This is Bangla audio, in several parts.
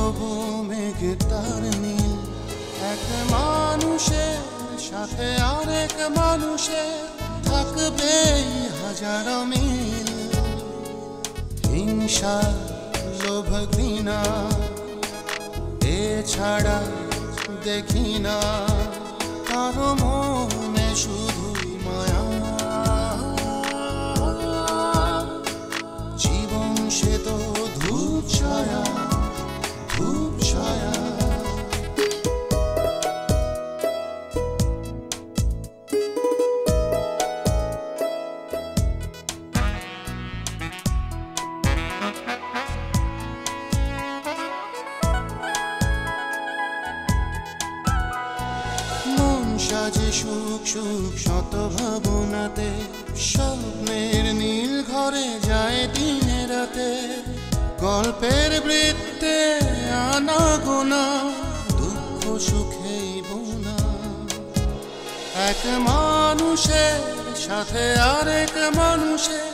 তবু মেঘে তার নীল, এক মানুষের সাথে আরেক মানুষের থাকবে হাজার মিল। হিংসা, লোভ, ঘৃণা এছাড়া দেখি না কারো মনে, শুধুই মায়া। জীবন সে তো ধূপ ছায়া, ধূপ ছায়া। সাজে সুখ সুখ শত ভাবনাতে, স্বপ্নের নীল ঘরে যায় দিনে রাতে। গল্পের বৃত্তে আনা গোনা, দুঃখ সুখেই বোনা। এক মানুষের সাথে আরেক মানুষের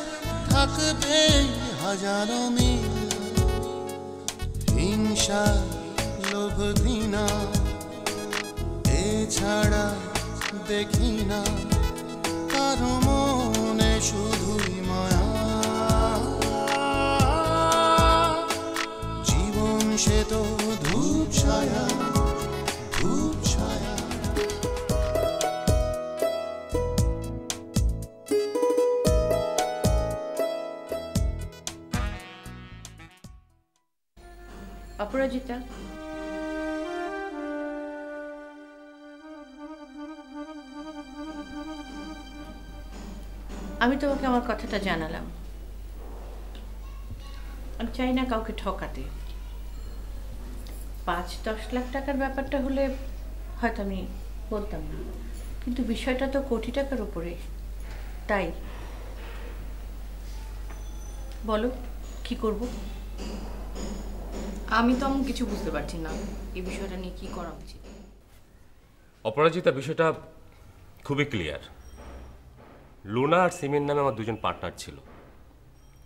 থাকবে হাজারো মিল। হিংসা, লোভ, ঘৃণা এছাড়া দেখি না কারো মনে, শুধুই মায়া। জীবন সে তো ধূপ ছায়া, ধূপ ছায়া। অপরাজিতা, আমি তোমাকে আমার কথাটা জানালাম। আমি চাই না কাউকে ঠকাতে। ৫-১০ লাখ টাকার ব্যাপারটা হলে হয়তো আমি বলতাম না, কিন্তু বিষয়টা তো কোটি টাকার উপরে। তাই বলো কি করব? আমি তো এমন কিছু বুঝতে পারছি না এই বিষয়টা নিয়ে কি করা উচিত। অপরাজিতা, বিষয়টা খুবই ক্লিয়ার। লুনা আর সিমের নামে আমার দুজন পার্টনার ছিল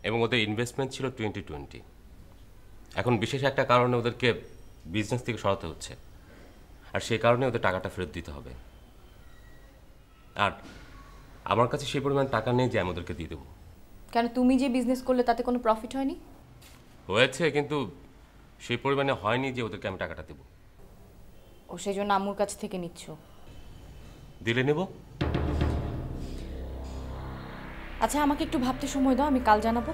এবং ওদের ইনভেস্টমেন্ট ছিল 20-20। এখন বিশেষ একটা কারণে ওদেরকে বিজনেস থেকে সরাতে হচ্ছে, আর সেই কারণে ওদের টাকাটা ফেরত দিতে হবে। আর আমার কাছে সেই পরিমাণ টাকা নেই যে আমি ওদেরকে দিয়ে দেবো। কেন, তুমি যে বিজনেস করলে তাতে কোনো প্রফিট হয়নি? হয়েছে, কিন্তু সেই পরিমাণে হয়নি যে ওদেরকে আমি টাকাটা দেবো। ও সেই জন্য আম্মুর কাছ থেকে নিচ্ছ? দিলে নেব। আচ্ছা, আমাকে একটু ভাবতে সময় দাও, আমি কাল জানাবো।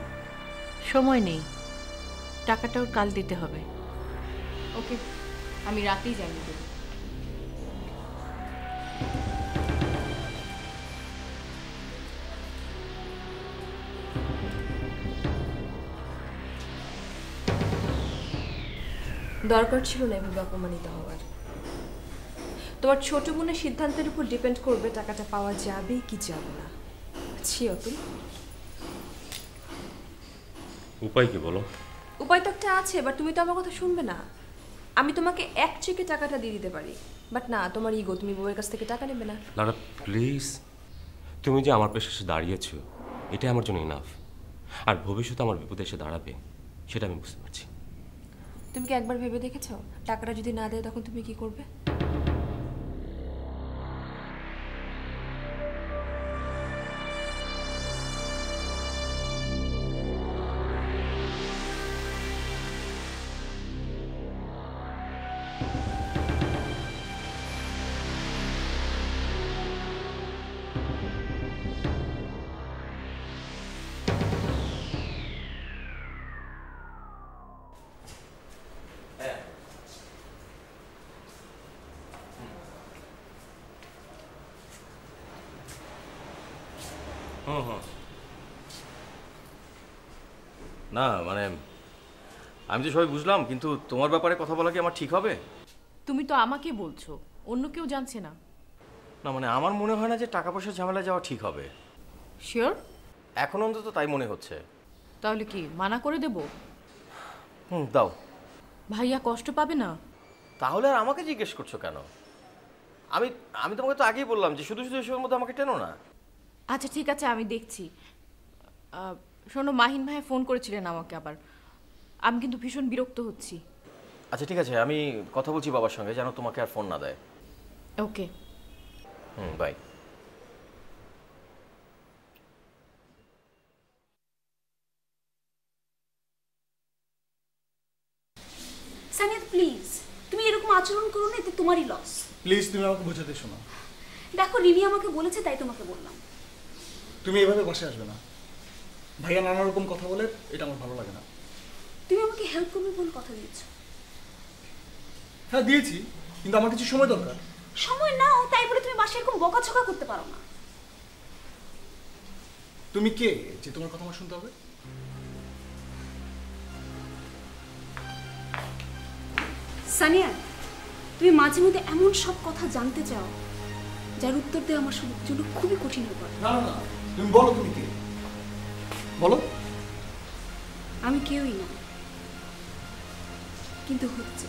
সময় নেই, টাকাটাও কাল দিতে হবে। ওকে, আমি রাতেই জানিয়ে দেবো। দরকার ছিল না এভাবে অপমানিত হওয়ার। তোমার ছোট বোনের সিদ্ধান্তের উপর ডিপেন্ড করবে টাকাটা পাওয়া যাবে কি যাবে না। ছি অতুল, উপায় কি বলো? উপায় তো একটা আছে, বাট তুমি তো আমার কথা শুনবে না। আমি তোমাকে এক চেকে টাকাটা দিয়ে দিতে পারি, বাট না, তোমার ইগো, তুমি বউয়ের কাছ থেকে টাকা নেবে না। লারা প্লিজ, তুমি যে আমার পাশে এসে দাঁড়িয়েছো এটা আমার জন্য ইনাফ। আর ভবিষ্যতে আমার বিপদে এসে দাঁড়াবে সেটা আমি বুঝতে পারছি। তুমি কি একবার ভেবে দেখেছো টাকাটা যদি না দেয় তখন তুমি কি করবে? না মানে আমি তো সবাই বুঝলাম, কিন্তু তোমার ব্যাপারে কথা বলা কি আমার ঠিক হবে? তুমি তো আমাকে বলছো, অন্য কেউ জানছে না। না মানে আমার মনে হয় না যে টাকা পয়সার ঝামেলা যাওয়া ঠিক হবে। শিওর? এখন অন্তত তাই মনে হচ্ছে। তাহলে কি মানা করে দেব? দাও। ভাইয়া কষ্ট পাবে না? তাহলে আর আমাকে জিজ্ঞেস করছো কেন? আমি আমি তোমাকে তো আগেই বললাম যে শুধু শুধু এসবের মধ্যে আমাকে টেনো না। আচ্ছা ঠিক আছে, আমি দেখছি। শোনো, মাহিন ভাই ফোন করেছিলেন আমাকে আবার। আমি কিন্তু ভীষণ বিরক্ত হচ্ছি। আচ্ছা ঠিক আছে, আমি কথা বলছি বাবার সঙ্গে, যেন তোমাকে আর ফোন না দেয়। ওকে। বাই। সানিয়া প্লিজ, তুমি এরকম আচরণ করো না, এতে তোমারই লস। প্লিজ তুমি আমাকে বোঝাতে শোনো। দেখো রিনি আমাকে বলেছে তাই তোমাকে বললাম। তুমি এভাবে বাসায় আসবে না। ভাইয়া নানা রকম কথা বলে, এটা আমার ভালো লাগে না। তুমি আমাকে হেল্প করবে বলে কথা দিয়েছো। হ্যাঁ দিয়েছি, কিন্তু আমার কিছু সময় দরকার। সময় নাও, তাই বলে তুমি বাসায় এরকম বকাঝকা করতে পারো না। তুমি কে যে তোমার কথা আমার শুনতে হবে? সানিয়া, তুমি মাঝে মধ্যে এমন সব কথা জানতে চাও যার উত্তর দেওয়া আমার জন্য খুবই কঠিন হয়ে পড়ে। না না না, তুমি বলো তুমি কে, বলো। আমি কেউই না, কিন্তু হচ্ছে।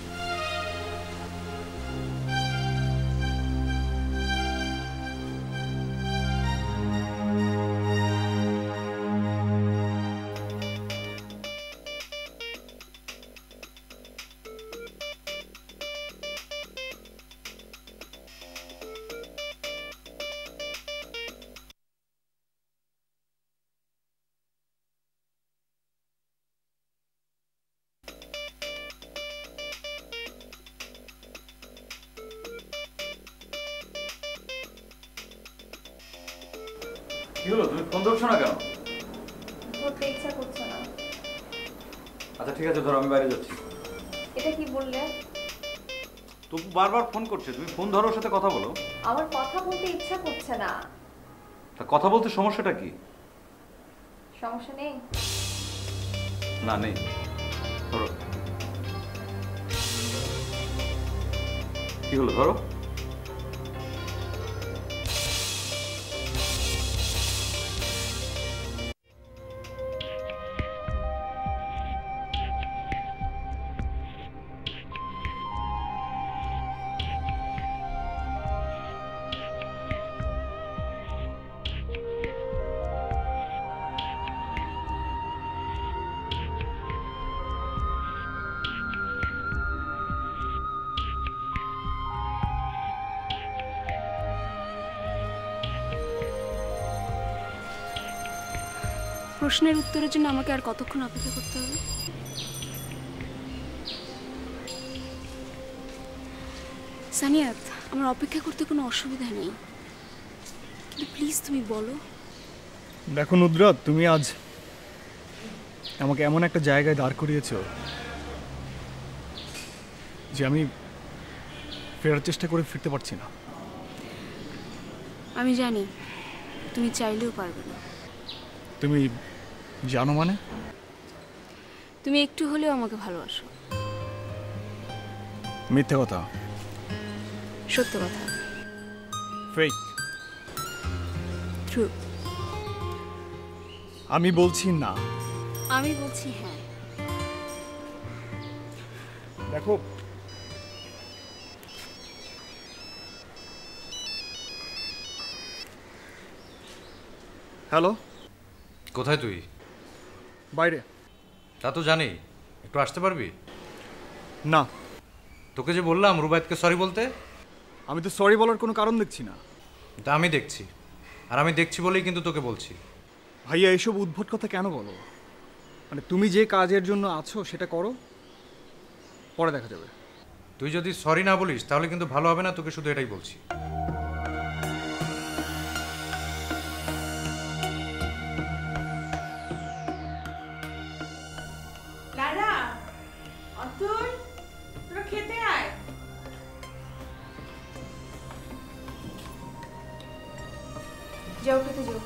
কি হলো, তুমি ফোন ধরছো না কেন? ধরতে ইচ্ছা করছে না। আচ্ছা ঠিক আছে, ধরো আমি বাইরে যাচ্ছি। এটা কি বললে? তবু বারবার ফোন করছে, তুমি ফোন ধরো, ওর সাথে কথা বলো। আমার কথা বলতে ইচ্ছা করছে না। তা কথা বলতে সমস্যাটা কি? সমস্যা নেই। না নেই, ধরো। কি হলো, ধরো। প্রশ্নের উত্তরের জন্য আমাকে আর কতক্ষণ অপেক্ষা করতে হবে? সানিয়াত, আমার অপেক্ষা করতে কোনো অসুবিধা নেই, কিন্তু প্লিজ তুমি বলো। দেখো নুদরাত, তুমি আজ আমাকে এমন একটা জায়গায় দাঁড় করিয়েছো যে আমি ফেরার চেষ্টা করে ফিরতে পারছি না। আমি জানি তুমি চাইলেও পারবে না। তুমি জানো মানে? তুমি একটু হলেও আমাকে ভালোবাসো। মিথ্যে কথা। সত্য কথা। ফেক। ট্রু। আমি বলছি না। আমি বলছি হ্যাঁ। দেখো, হ্যালো। কোথায় তুই? বাইরে। তা তো জানি, একটু আসতে পারবি? না। তোকে যে বললাম রুবায়েতকে সরি বলতে। আমি তো সরি বলার কোনো কারণ দেখছি না। তা আমি দেখছি, আর আমি দেখছি বলেই কিন্তু তোকে বলছি। ভাইয়া এসব উদ্ভট কথা কেন বলো? মানে তুমি যে কাজের জন্য আছো সেটা করো, পরে দেখা যাবে। তুই যদি সরি না বলিস তাহলে কিন্তু ভালো হবে না, তোকে শুধু এটাই বলছি। লারা, অতুল, তোরা খেতে আয়। যাও খেতে যাও।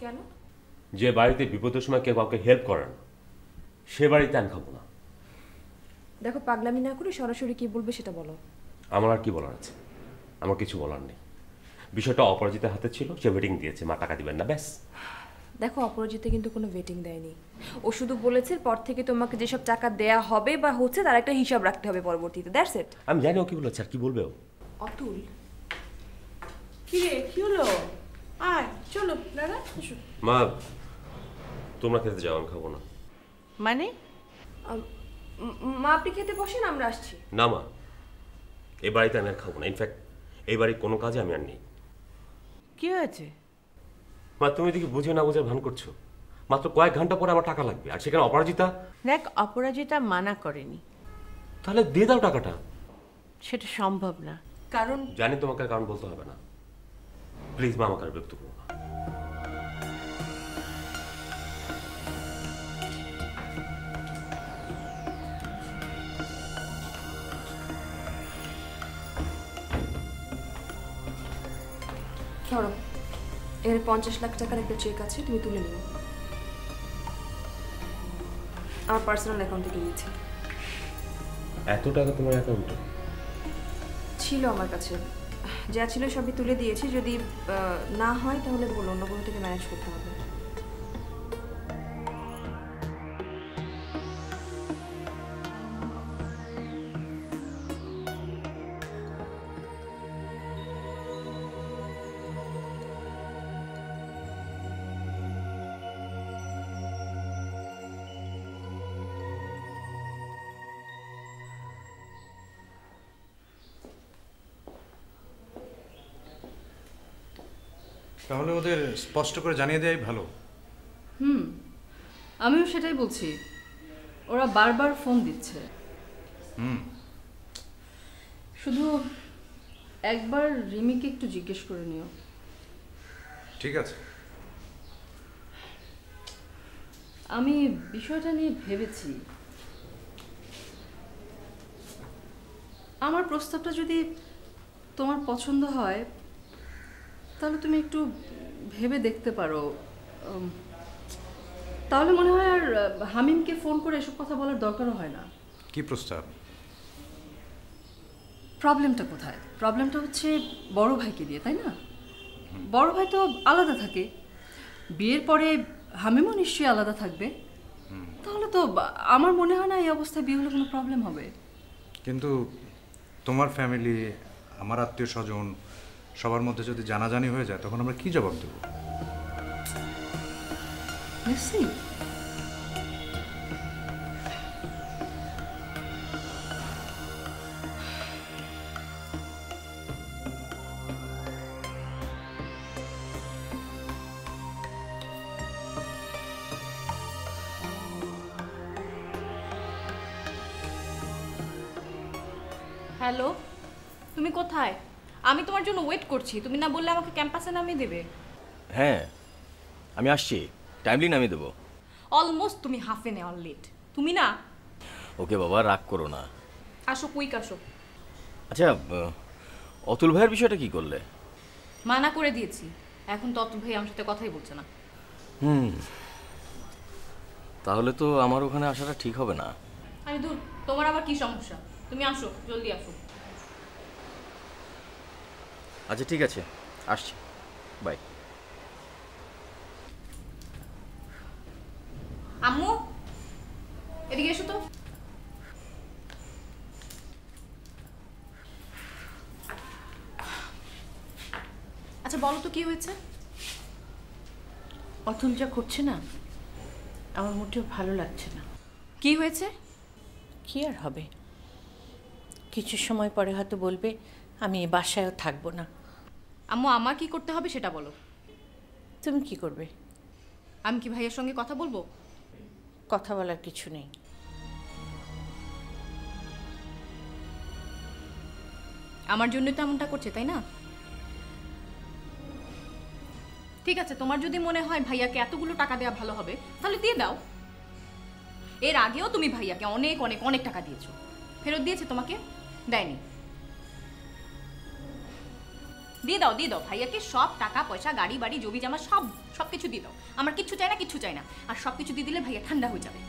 কেন? যে বাড়িতে বিপদের সময় কেউ কাউকে হেল্প করে না, সে বাড়িতে আমি খাবো না। দেখো, পাগলামি না করে সরাসরি কি বলবে সেটা বলো। আমার আর কি বলার আছে? আমার কিছু বলার নেই। বিষয়টা অপরাজিতার হাতে ছিল, সে ওয়েটিং দিয়েছে, মা টাকা দিবেন না, ব্যাস। দেখো, অপরাজিতা কিন্তু কোনো ওয়েটিং দেয়নি। ও শুধু বলেছে পর থেকে তোমাকে যেসব টাকা দেয়া হবে বা হচ্ছে তার একটা হিসাব রাখতে হবে পরবর্তীতে, দ্যাটস ইট। আমি জানি ও কি বলেছে আর কি বলবে ও। অতুল, কি রে, কি হলো? আয় চলো দাদা এসো। মা তোমরা খেতে যাও, আমি খাবো না। মানে মা আপনি খেতে বসেন, আমরা আসছি। না মা, এই বাড়িতে আমি আর খাবো না। ইনফ্যাক্ট এই বাড়ির কোনো কাজে আমি আর নেই। কি হয়েছে? মা তুমি এদিকে বুঝে না বুঝে ভান করছো। মাত্র কয়েক ঘন্টা পরে আমার টাকা লাগবে, আর সেখানে অপরাজিতা। দেখ, অপরাজিতা মানা করেনি। তাহলে দিয়ে দাও টাকাটা। সেটা সম্ভব না, কারণ জানি তোমাকে আর কারণ বলতে হবে না। প্লিজ মা, আমাকে আর বিরক্ত করো না। ধরো, এর 50 লাখ টাকার একটা চেক আছে, তুমি তুলে নিও। আমার পার্সোনাল অ্যাকাউন্ট থেকে দিয়েছি। এত টাকা তোমার অ্যাকাউন্টে ছিল আমার কাছে, যা ছিল সবই তুলে দিয়েছি। যদি না হয় তাহলে বলো, অন্য কোনো থেকে ম্যানেজ করতে হবে। তাহলে ওদের স্পষ্ট করে জানিয়ে দেওয়াই ভালো। আমিও সেটাই বলছি। ওরা বারবার ফোন দিচ্ছে। শুধু একবার রিমিকে একটু জিজ্ঞেস করে নিও। ঠিক আছে। আমি বিষয়টা নিয়ে ভেবেছি, আমার প্রস্তাবটা যদি তোমার পছন্দ হয় তাহলে তুমি একটু ভেবে দেখতে পারো। তাহলে মনে হয় আর হামিমকে ফোন করে এসব কথা বলার দরকারও হয় না। কি প্রস্তাব? প্রবলেমটা কোথায়? প্রবলেমটা হচ্ছে বড় ভাইকে দিয়ে, তাই না? বড় ভাই তো আলাদা থাকে, বিয়ের পরে হামিমও নিশ্চয়ই আলাদা থাকবে। তাহলে তো আমার মনে হয় না এই অবস্থায় বিয়ে হলে কোনো প্রবলেম হবে। কিন্তু তোমার ফ্যামিলি, আমার আত্মীয় স্বজন সবার মধ্যে যদি জানাজানি হয়ে যায় তখন আমরা কি জবাব দেব? হ্যালো, তুমি কোথায়? আমি তোমার জন্য ওয়েট করছি। তুমি না বললে আমাকে ক্যাম্পাসে নামিয়ে দেবে? হ্যাঁ, আমি আসছি, টাইমলি নামিয়ে দেবো। অলমোস্ট তুমি হাফ এন আওয়ার লেট। তুমি না। ওকে বাবা, রাগ করো না। আসো, কুইক আসো। আচ্ছা, অতুল ভাইয়ের বিষয়টা কি করলে? মানা করে দিয়েছি, এখন তো অতুল ভাই আমার সাথে কথাই বলছে না। তাহলে তো আমার ওখানে আসাটা ঠিক হবে না। আরে দূর, তোমার আবার কি সমস্যা? তুমি আসো, জলদি আসো। আচ্ছা ঠিক আছে, আসছি, বাই। আম্মু, এদিকে এসো তো। আচ্ছা বলো তো কি হয়েছে? অতুল যা করছে না, আমার মোটেও ভালো লাগছে না। কি হয়েছে? কি আর হবে, কিছু সময় পরে হয়তো বলবে আমি এ বাসায়ও থাকবো না। আম্মু, আমার কি করতে হবে সেটা বলো। তুমি কি করবে? আমি কি ভাইয়ের সঙ্গে কথা বলবো? কথা বলার কিছু নেই। আমার জন্য তো এমনটা করছে, তাই না? ঠিক আছে, তোমার যদি মনে হয় ভাইয়াকে এতগুলো টাকা দেওয়া ভালো হবে তাহলে দিয়ে দাও। এর আগেও তুমি ভাইয়াকে অনেক অনেক অনেক টাকা দিয়েছো। ফেরত দিয়েছে তোমাকে? দেয়নি। দিয়ে দাও, দিয়ে দাও ভাইয়াকে সব টাকা পয়সা, গাড়ি বাড়ি, জমি জামা সব সব কিছু দিয়ে দাও। আমার কিচ্ছু চাই না, কিচ্ছু চাই না। আর সব কিছু দিয়ে দিলে ভাইয়া ঠান্ডা হয়ে যাবে।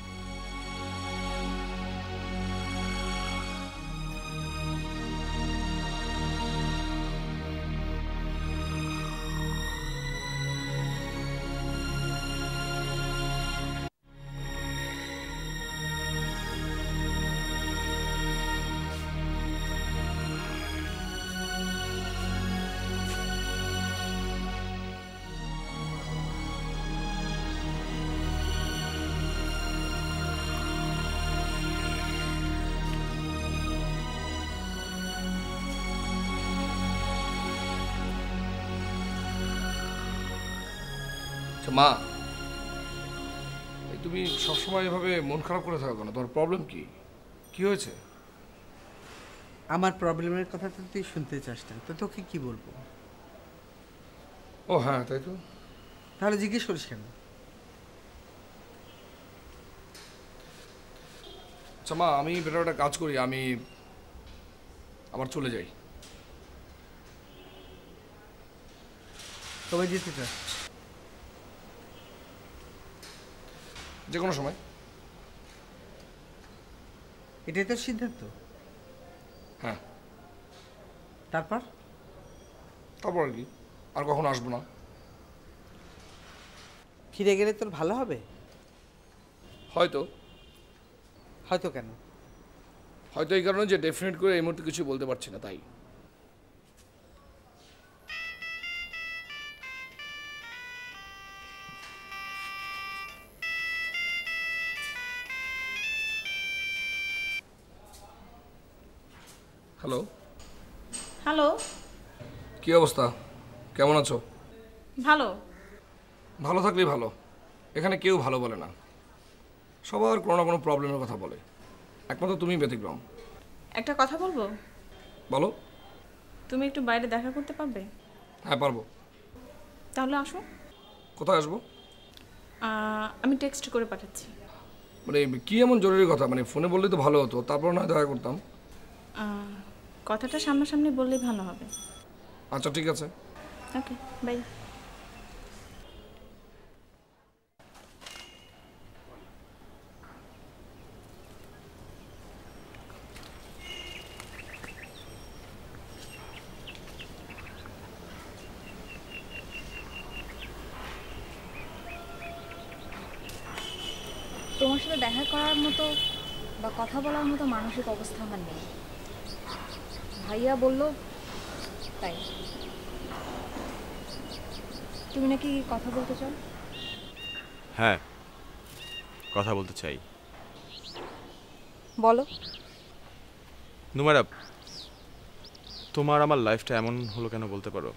মা, তুমি সবসময় এভাবে মন খারাপ করে থাকো কেন? তোমার প্রবলেম কি? কি হয়েছে? আমার প্রবলেমের কথা তো তুই শুনতে চাস না, তো তোকে কি বলবো? ও হ্যাঁ, তাই তো। তাহলে জিজ্ঞেস করিস কেন? আচ্ছা মা, আমি বেটার একটা কাজ করি, আমি আবার চলে যাই। কবে যেতে চাস? যে কোনো সময়। এটাই তোর সিদ্ধান্ত? হ্যাঁ। তারপর তারপর কি, আর কখনো আসবো না। ফিরে গেলে তোর ভালো হবে? হয়তো। হয়তো কেন? হয়তো এই কারণে যে ডেফিনেট করে এই মুহূর্তে কিছু বলতে পারছি না, তাই। হ্যালো। হ্যালো। কি অবস্থা? কেমন আছো? ভালো। ভালো থাকলেই ভালো। এখানে কেউ ভালো বলে না, সবার কোনো না কোনো প্রবলেমের কথা বলে, একমাত্র তুমি ব্যতিক্রম। একটা কথা বলবো? বলো। তুমি একটু বাইরে দেখা করতে পারবে? হ্যাঁ পারবো। তাহলে আসো। কোথায় আসবো? আমি টেক্সট করে পাঠাচ্ছি। মানে কি এমন জরুরি কথা? মানে ফোনে বললেই তো ভালো হতো, তারপর না দেখা করতাম। কথাটা সামনাসামনি বললেই ভালো হবে। আচ্ছা ঠিক আছে। ওকে, বাই। তোমার সাথে দেখা করার মতো বা কথা বলার মতো মানসিক অবস্থা আমার নেই। ভাইয়া বলল তাই। তুমি নাকি কথা বলতে চাও? হ্যাঁ, কথা বলতে চাই। বলো। নুমারা, তোমার আমার লাইফটা এমন হলো কেন বলতে পারো?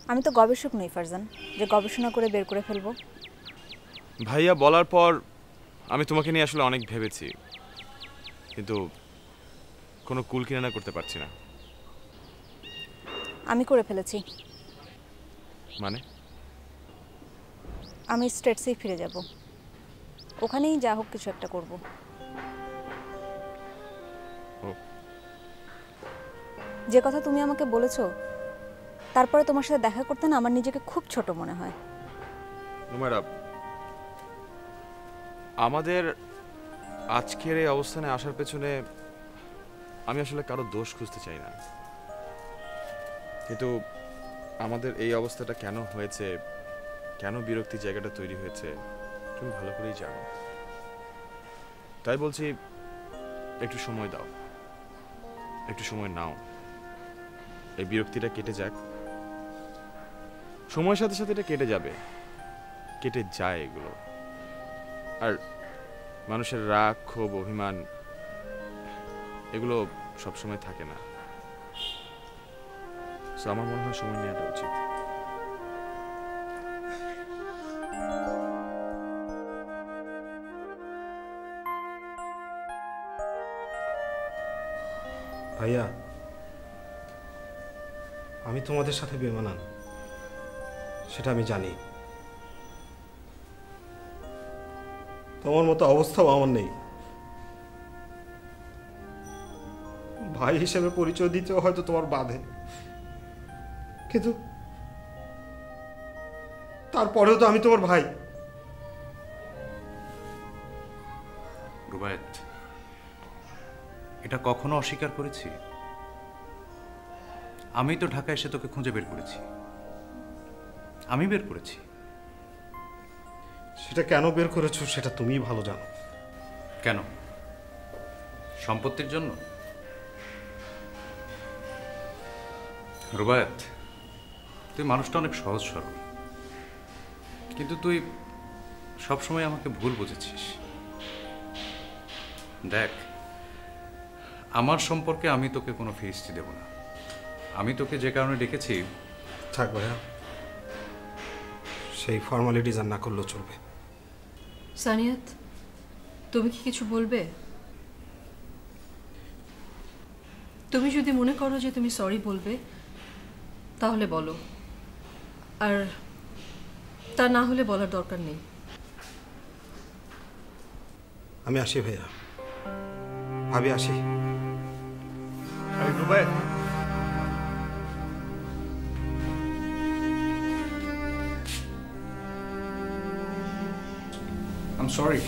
আমি তো গবেষক নই ফারজান, যে গবেষণা করে বের করে ফেলবো। ভাইয়া বলার পর আমি তোমাকে নিয়ে আসলে অনেক ভেবেছি, কিন্তু কোনো কুল কিনারা করতে পারছি না। আমি করে ফেলেছি। মানে? আমি স্টেটসেই ফিরে যাব, ওখানেই যা হোক কিছু একটা করব। যে কথা তুমি আমাকে বলেছো, তারপরে তোমার সাথে দেখা করতে না আমার নিজেকে খুব ছোট মনে হয়। নুমারা, আমাদের আজকের এই অবস্থানে আসার পেছনে আমি আসলে কারো দোষ খুঁজতে চাই না, কিন্তু আমাদের এই অবস্থাটা কেন হয়েছে, কেন বিরক্তির জায়গাটা তৈরি হয়েছে তুমি ভালো করেই জানো। তাই বলছি, একটু সময় দাও, একটু সময় নাও, এই বিরক্তিটা কেটে যাক। সময়ের সাথে সাথে এটা কেটে যাবে, কেটে যায় এগুলো। আর মানুষের রাগ, ক্ষোভ, অভিমান এগুলো সবসময় থাকে না। আমার মনে হয় সময় নেওয়াটা উচিত। ভাইয়া, আমি তোমাদের সাথে বেমানান, সেটা আমি জানি। তোমার মতো অবস্থাও আমার নেই। ভাই হিসেবে পরিচয় দিতেও হয়তো তোমার বাধে, কিন্তু তারপরেও তো আমি তোমার ভাই। রুবায়েত, এটা কখনো অস্বীকার করেছি? আমি তো ঢাকা এসে তোকে খুঁজে বের করেছি, আমি বের করেছি। সেটা কেন বের করেছো সেটা তুমিই ভালো জানো। কেন? সম্পত্তির জন্য? রুবায়েত, তুই মানুষটা অনেক সহজ সরল, কিন্তু তুই সবসময় আমাকে ভুল বুঝেছিস। দেখ, আমার সম্পর্কে আমি তোকে কোনো ফিরিস্তি দেব না। আমি তোকে যে কারণে ডেকেছি। থাক ভাইয়া, সেই ফর্মালিটিজ আর না করলেও চলবে। সানিয়াত, তুমি কি কিছু বলবে? তুমি যদি মনে করো যে তুমি সরি বলবে তাহলে বলো, আর তা না হলে বলার দরকার নেই। আমি আসি ভাইয়া, ভাবি আসি। I'm sorry.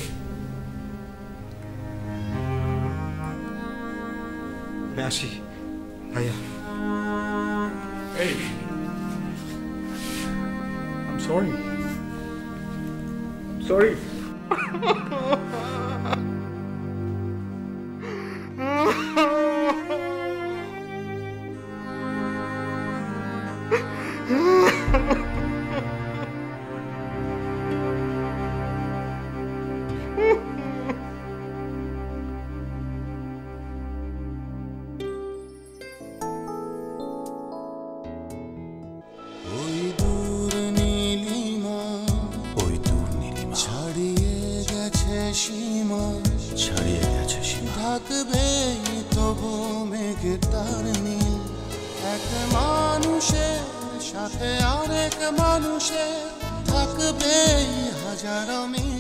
আমি আসি ভাইয়া। Hey. I'm sorry. I'm sorry. থাকবে তবু মেঘটার নীল, এক মানুষের সাথে আরেক মানুষের থাকবে হাজারো মিল।